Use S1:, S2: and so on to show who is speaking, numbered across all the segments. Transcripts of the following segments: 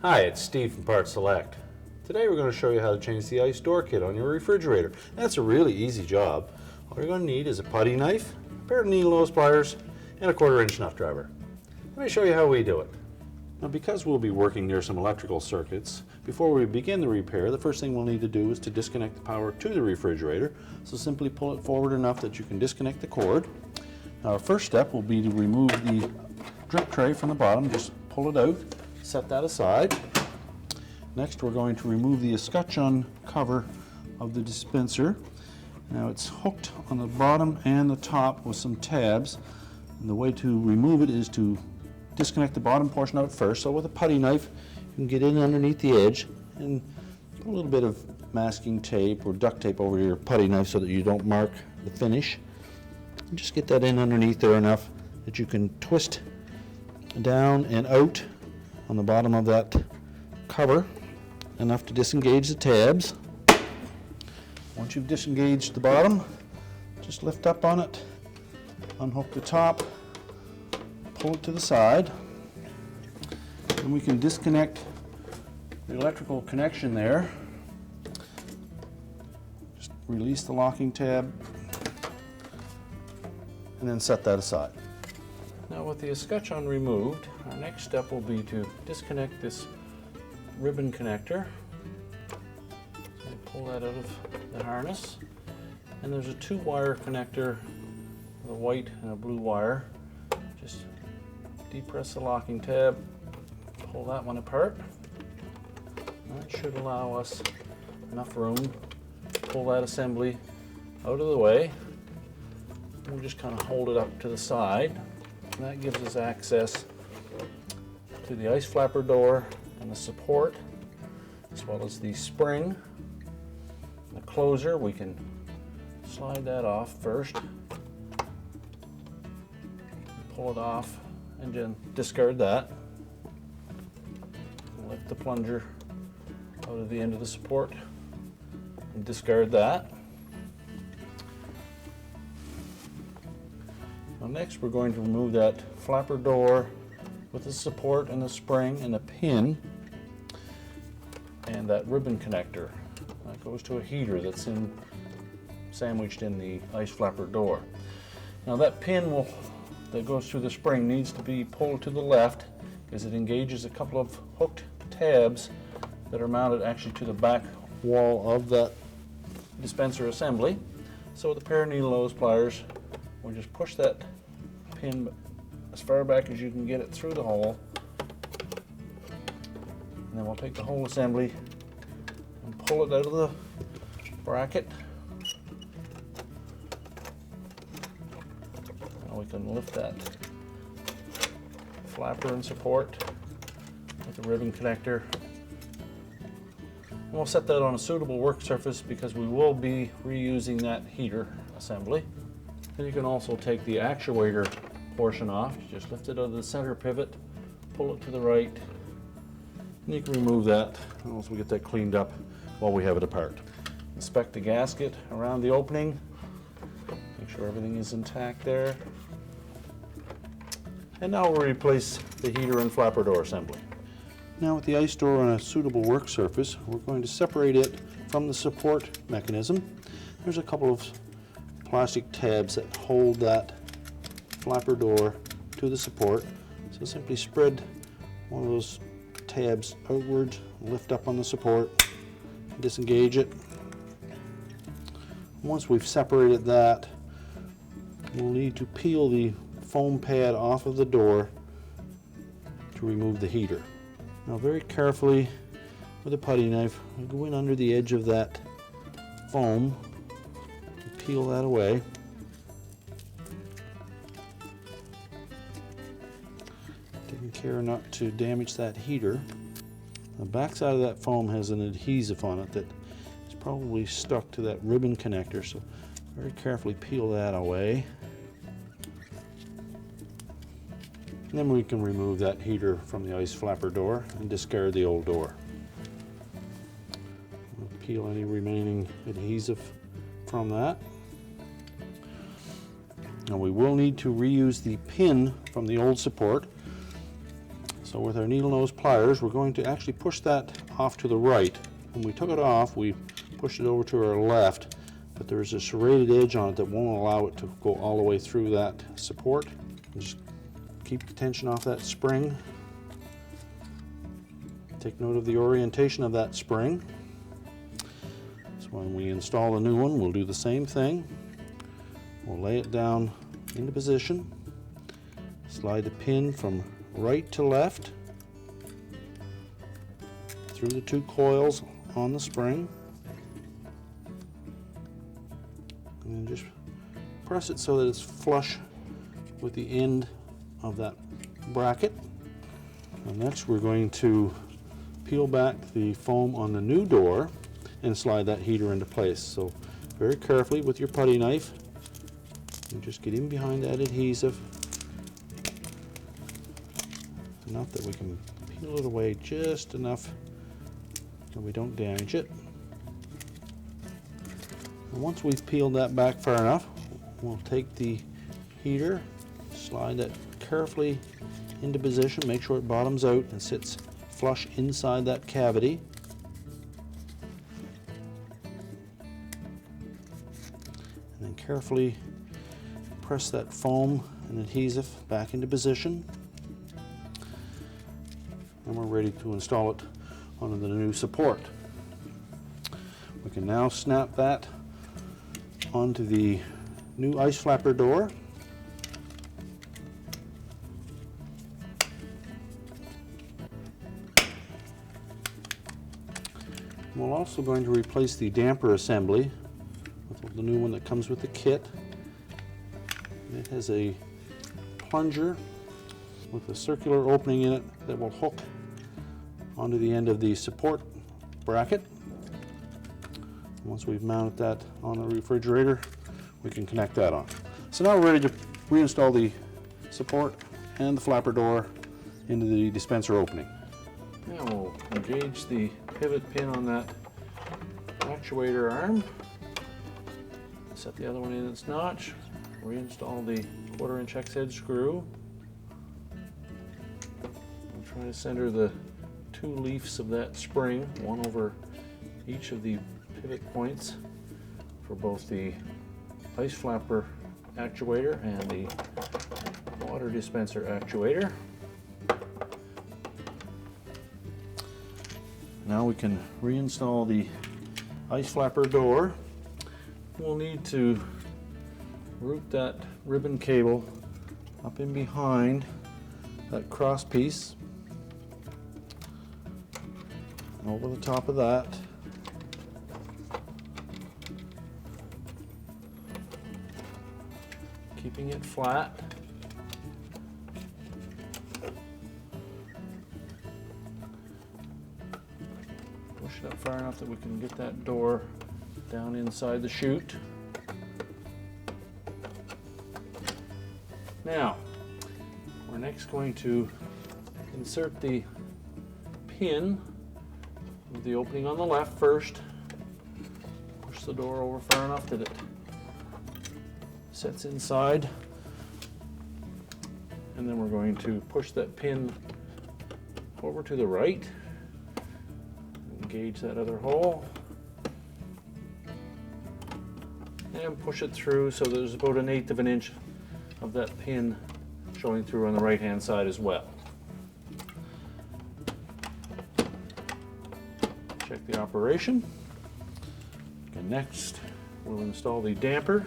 S1: Hi, it's Steve from PartSelect. Today we're going to show you how to change the ice door kit on your refrigerator. That's a really easy job. All you're going to need is a putty knife, a pair of needle nose pliers, and a 1/4 inch nut driver. Let me show you how we do it. Now, because we'll be working near some electrical circuits, before we begin the repair, the first thing we'll need to do is to disconnect the power to the refrigerator. So simply pull it forward enough that you can disconnect the cord. Now, our first step will be to remove the drip tray from the bottom. Just pull it out, set that aside. Next, we're going to remove the escutcheon cover of the dispenser. Now, it's hooked on the bottom and the top with some tabs. And the way to remove it is to disconnect the bottom portion of it first. So with a putty knife, you can get in underneath the edge and put a little bit of masking tape or duct tape over your putty knife so that you don't mark the finish. And just get that in underneath there enough that you can twist down and out on the bottom of that cover, enough to disengage the tabs. Once you've disengaged the bottom, just lift up on it, unhook the top, pull it to the side, and we can disconnect the electrical connection there. Just release the locking tab and then set that aside. Now, with the escutcheon removed, our next step will be to disconnect this ribbon connector. So pull that out of the harness, and there's a 2-wire connector with a white and a blue wire. Just depress the locking tab, pull that one apart. That should allow us enough room to pull that assembly out of the way. We'll just kind of hold it up to the side. And that gives us access to the ice flapper door and the support, as well as the spring, the closer. We can slide that off first, pull it off, and then discard that. Lift the plunger out of the end of the support and discard that. Now, next we're going to remove that flapper door with the support and the spring and a pin and that ribbon connector. That goes to a heater that's sandwiched in the ice flapper door. Now, that pin that goes through the spring needs to be pulled to the left because it engages a couple of hooked tabs that are mounted actually to the back wall of that dispenser assembly. So with a pair of needle nose pliers, we'll just push that pin as far back as you can get it through the hole, and then we'll take the whole assembly and pull it out of the bracket. Now we can lift that flapper and support with the ribbon connector, and we'll set that on a suitable work surface because we will be reusing that heater assembly. Then you can also take the actuator portion off. Just lift it out of the center pivot, pull it to the right, and you can remove that once we get that cleaned up while we have it apart. Inspect the gasket around the opening, make sure everything is intact there. And now we'll replace the heater and flapper door assembly. Now, with the ice door on a suitable work surface, we're going to separate it from the support mechanism. There's a couple of plastic tabs that hold that flapper door to the support. So simply spread one of those tabs outward, lift up on the support, disengage it. Once we've separated that, we'll need to peel the foam pad off of the door to remove the heater. Now, very carefully with a putty knife, we go in under the edge of that foam, peel that away. Taking care not to damage that heater. The back side of that foam has an adhesive on it that is probably stuck to that ribbon connector, so very carefully peel that away. And then we can remove that heater from the ice flapper door and discard the old door. We'll peel any remaining adhesive from that. Now, we will need to reuse the pin from the old support. So with our needle nose pliers, we're going to actually push that off to the right. When we took it off, we pushed it over to our left, but there's a serrated edge on it that won't allow it to go all the way through that support. Just keep the tension off that spring. Take note of the orientation of that spring. So when we install a new one, we'll do the same thing. We'll lay it down into position, slide the pin from right to left through the two coils on the spring, and then just press it so that it's flush with the end of that bracket. And next we're going to peel back the foam on the new door and slide that heater into place. So very carefully with your putty knife, you just get in behind that adhesive enough that we can peel it away just enough so we don't damage it. And once we've peeled that back far enough, we'll take the heater, slide that carefully into position, make sure it bottoms out and sits flush inside that cavity. And then carefully press that foam and adhesive back into position. And we're ready to install it onto the new support. We can now snap that onto the new ice flapper door. We're also going to replace the damper assembly with the new one that comes with the kit. It has a plunger with a circular opening in it that will hook onto the end of the support bracket. Once we've mounted that on the refrigerator, we can connect that on. So now we're ready to reinstall the support and the flapper door into the dispenser opening. Now we'll engage the pivot pin on that actuator arm, set the other one in its notch, reinstall the 1/4 inch hex head screw. I'm trying to center the two leaves of that spring, one over each of the pivot points for both the ice flapper actuator and the water dispenser actuator. Now we can reinstall the ice flapper door. We'll need to route that ribbon cable up in behind that cross piece and over the top of that. Keeping it flat. Push it up far enough that we can get that door down inside the chute. Now, we're next going to insert the pin with the opening on the left first. Push the door over far enough that it sets inside. And then we're going to push that pin over to the right. Engage that other hole. And push it through so there's about 1/8 of an inch of that pin showing through on the right hand side as well. Check the operation. Okay, next we'll install the damper.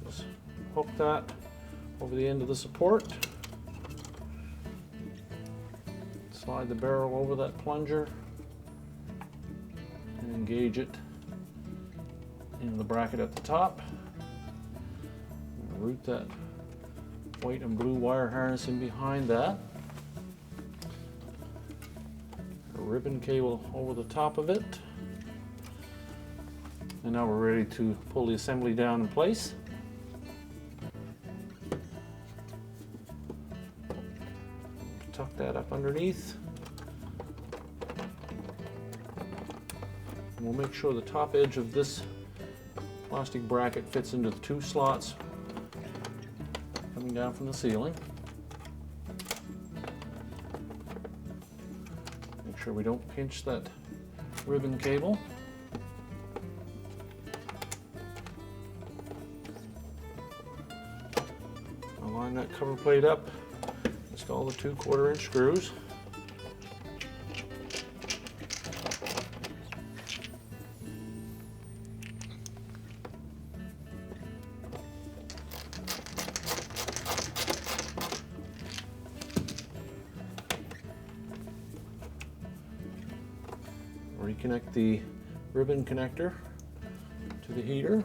S1: Let's hook that over the end of the support. Slide the barrel over that plunger and engage it in the bracket at the top. Route that white and blue wire harness in behind that. A ribbon cable over the top of it. And now we're ready to pull the assembly down in place. Tuck that up underneath. And we'll make sure the top edge of this plastic bracket fits into the 2 slots coming down from the ceiling.
S2: Make sure we don't pinch that ribbon cable. I'll line that cover plate up, install the 2/4 inch screws. Reconnect the ribbon connector to the heater.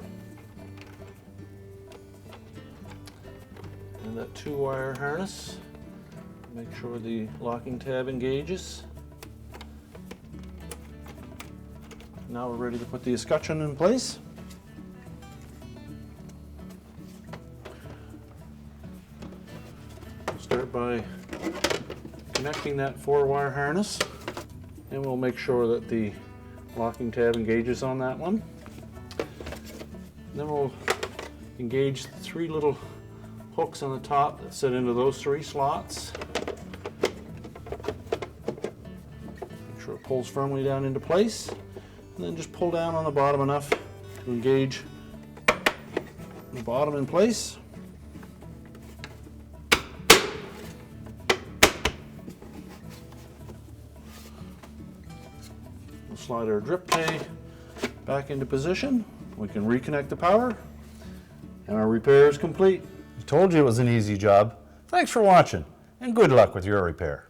S2: And that 2-wire harness. Make sure the locking tab engages. Now we're ready to put the escutcheon in place. Start by connecting that 4-wire harness. And we'll make sure that the locking tab engages on that one. Then we'll engage the 3 little hooks on the top that sit into those 3 slots. Make sure it pulls firmly down into place. And then just pull down on the bottom enough to engage the bottom in place. Slide our drip tray back into position. We can reconnect the power, and our repair is complete.
S1: I told you it was an easy job. Thanks for watching, and good luck with your repair.